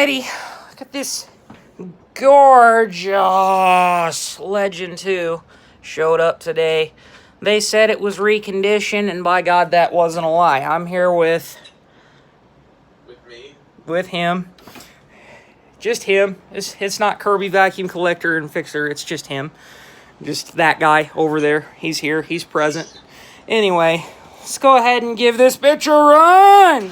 Alrighty, look at this gorgeous Legend 2 showed up today. They said it was reconditioned, and by God, that wasn't a lie. I'm here with me? With him. Just him. It's not Kirby Vacuum Collector and Fixer, it's just him. Just that guy over there. He's here, he's present. Anyway, let's go ahead and give this bitch a run!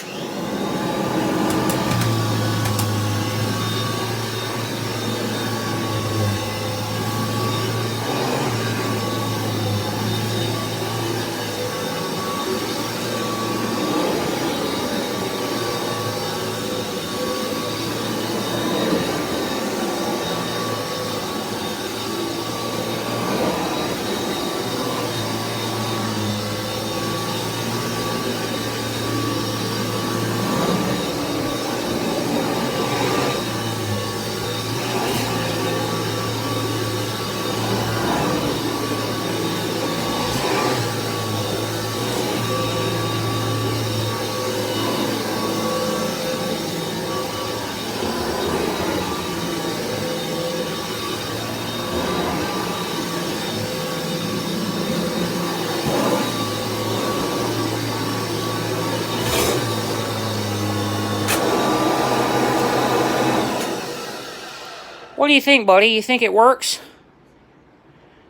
What do you think, buddy? You think it works?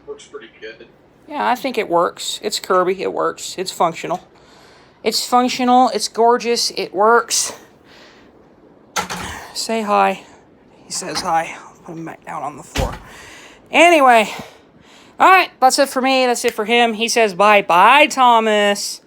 Works pretty good. Yeah, I think it works. It's Kirby. It works. It's functional. It's functional. It's gorgeous. It works. Say hi. He says hi. I'll put him back down on the floor. Anyway. Alright, that's it for me. That's it for him. He says bye. Bye, Thomas.